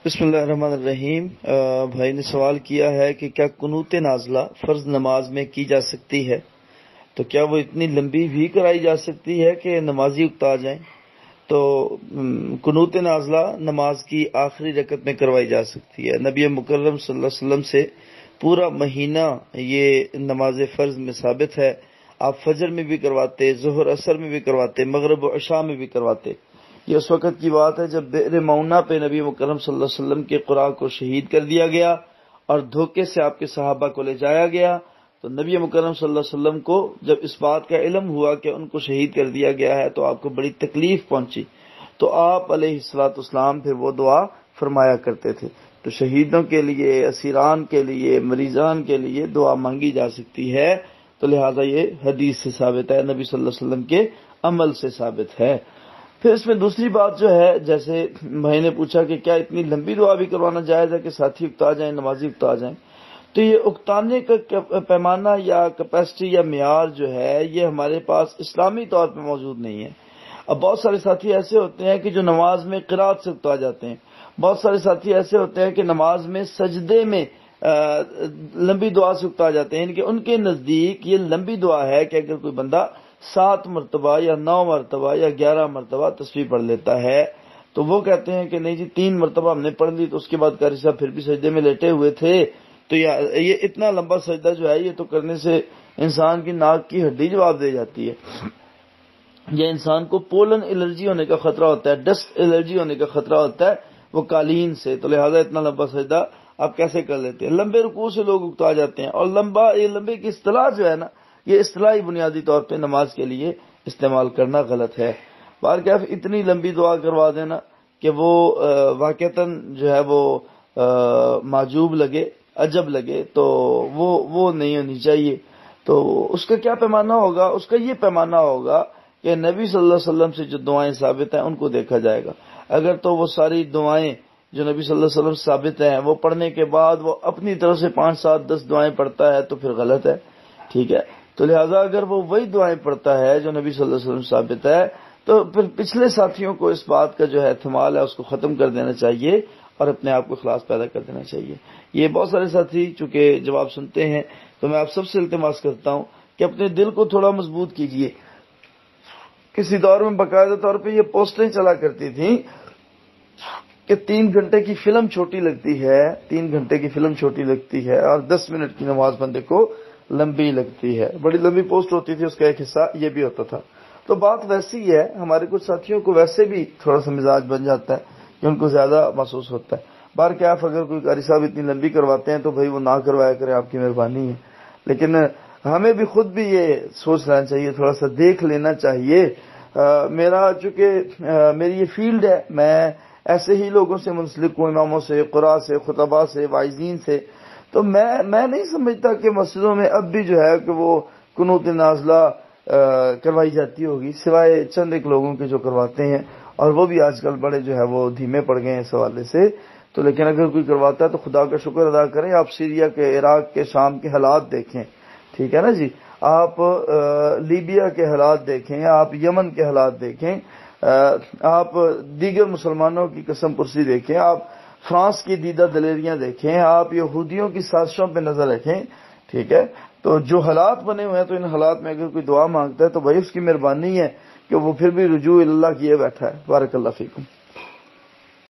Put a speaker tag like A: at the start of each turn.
A: بسم اللہ الرحمن الرحیم۔ بھائی نے سوال کیا ہے کہ کیا قنوت نازلہ فرض نماز میں کی جا سکتی ہے، تو کیا وہ اتنی لمبی بھی کرائی جا سکتی ہے کہ نمازی اکتا جائیں؟ تو قنوت نازلہ نماز کی آخری رکعت میں کروائی جا سکتی ہے۔ نبی مکرم صلی اللہ علیہ وسلم سے پورا مہینہ یہ نماز فرض میں ثابت ہے۔ آپ فجر میں بھی کرواتے، ظہر اثر میں بھی کرواتے، مغرب و عشاء میں بھی کرواتے۔ یہ اس وقت کی بات ہے جب بئر معونہ پہ نبی مکرم صلی اللہ علیہ وسلم کے قرآن کو شہید کر دیا گیا اور دھوکے سے آپ کے صحابہ کو لے جایا گیا۔ تو نبی مکرم صلی اللہ علیہ وسلم کو جب اس بات کا علم ہوا کہ ان کو شہید کر دیا گیا ہے تو آپ کو بڑی تکلیف پہنچی، تو آپ علیہ الصلوۃ والسلام پھر وہ دعا فرمایا کرتے تھے۔ تو شہیدوں کے لیے، اسیران کے لیے، مریضان کے لیے دعا مانگی جا سکتی ہے۔ تو لہذا یہ حدیث سے ثابت ہے، نبی صلی اللہ علیہ وسلم کے عمل سے ثابت ہے۔ پھر اس میں دوسری بات جو ہے، جیسے بھائی نے پوچھا کہ کیا اتنی لمبی دعا بھی کروانا جائز ہے کہ ساتھی اکتا جائیں، نمازی اکتا جائیں؟ تو یہ اکتانے کا پیمانہ یا کیپیسٹی یا معیار جو ہے یہ ہمارے پاس اسلامی طور پہ موجود نہیں ہے۔ اب بہت سارے ساتھی ایسے ہوتے ہیں کہ جو نماز میں قرات سے اکتا جاتے ہیں، بہت سارے ساتھی ایسے ہوتے ہیں کہ نماز میں سجدے میں لمبی دعا سے اکتا جاتے ہیں، یعنی کہ ان کے نزدیک یہ لمبی دعا ہے کہ اگر کوئی بندہ 7 مرتبہ یا 9 مرتبہ یا 11 مرتبہ تسبیح پڑھ لیتا ہے تو وہ کہتے ہیں کہ نہیں جی 3 مرتبہ ہم نے پڑھ لی تو اس کے بعد قاری صاحب پھر بھی سجدے میں لیٹے ہوئے تھے، تو یہ اتنا لمبا سجدہ جو ہے یہ تو کرنے سے انسان کی ناک کی ہڈی جواب دے جاتی ہے، یا انسان کو پولن الرجی ہونے کا خطرہ ہوتا ہے، ڈسٹ الرجی ہونے کا خطرہ ہوتا ہے وہ قالین سے، تو لہذا اتنا لمبا سجدہ آپ کیسے کر لیتے ہیں؟ لمبے رکوع سے لوگ اکتا جاتے ہیں، اور یہ لمبے کی اصطلاح جو ہے نا یہ اصطلاحی بنیادی طور پہ نماز کے لیے استعمال کرنا غلط ہے۔ بہرکیف اتنی لمبی دعا کروا دینا کہ وہ واقعتاً جو ہے وہ معجوب لگے، عجب لگے، تو وہ نہیں ہونی چاہیے۔ تو اس کا کیا پیمانہ ہوگا؟ اس کا یہ پیمانہ ہوگا کہ نبی صلی اللہ علیہ وسلم سے جو دعائیں ثابت ہیں ان کو دیکھا جائے گا۔ اگر تو وہ ساری دعائیں جو نبی صلی اللہ علیہ وسلم ثابت ہیں وہ پڑھنے کے بعد وہ اپنی طرف سے 5 7 10 دعائیں پڑھتا ہے تو پھر غلط ہے، ٹھیک ہے؟ تو لہذا اگر وہ وہی دعائیں پڑھتا ہے جو نبی صلی اللہ علیہ وسلم ثابت ہے تو پھر پچھلے ساتھیوں کو اس بات کا جو ہے احتمال ہے اس کو ختم کر دینا چاہیے اور اپنے آپ کو اخلاص پیدا کر دینا چاہیے۔ یہ بہت سارے ساتھی چونکہ جواب سنتے ہیں تو میں آپ سب سے التماس کرتا ہوں کہ اپنے دل کو تھوڑا مضبوط کیجیے۔ کسی دور میں باقاعدہ طور پہ یہ پوسٹیں چلا کرتی تھیں کہ 3 گھنٹے کی فلم چھوٹی لگتی ہے، 3 گھنٹے کی فلم چھوٹی لگتی ہے اور 10 منٹ کی نماز بندے کو لمبی لگتی ہے۔ بڑی لمبی پوسٹ ہوتی تھی، اس کا ایک حصہ یہ بھی ہوتا تھا۔ تو بات ویسی ہے، ہمارے کچھ ساتھیوں کو ویسے بھی تھوڑا سا مزاج بن جاتا ہے کہ ان کو زیادہ محسوس ہوتا ہے۔ بہرکیف اگر کوئی قاری صاحب اتنی لمبی کرواتے ہیں تو بھائی وہ نہ کروایا کریں، آپ کی مہربانی ہے، لیکن ہمیں بھی خود بھی یہ سوچ لینا چاہیے، تھوڑا سا دیکھ لینا چاہیے۔ میرا چونکہ میری یہ فیلڈ ہے، میں ایسے ہی لوگوں سے منسلک ہوں، اماموں سے، قراء سے، خطباء سے، واعظین سے، تو میں نہیں سمجھتا کہ مسجدوں میں اب بھی جو ہے کہ وہ قنوت نازلہ کروائی جاتی ہوگی، سوائے چند ایک لوگوں کے جو کرواتے ہیں، اور وہ بھی آج کل بڑے جو ہے وہ دھیمے پڑ گئے ہیں اس حوالے سے۔ تو لیکن اگر کوئی کرواتا ہے تو خدا کا شکر ادا کریں۔ آپ سیریا کے، عراق کے، شام کے حالات دیکھیں، ٹھیک ہے نا جی، آپ لیبیا کے حالات دیکھیں، آپ یمن کے حالات دیکھیں، آپ دیگر مسلمانوں کی قسم پرسی دیکھیں، آپ فرانس کی دیدہ دلیریاں دیکھیں، آپ یہودیوں کی سازشوں پہ نظر رکھیں، ٹھیک ہے؟ تو جو حالات بنے ہوئے ہیں تو ان حالات میں اگر کوئی دعا مانگتا ہے تو بھائی اس کی مہربانی ہے کہ وہ پھر بھی رجوع اللہ کیے بیٹھا ہے۔ بارک اللہ فیکم۔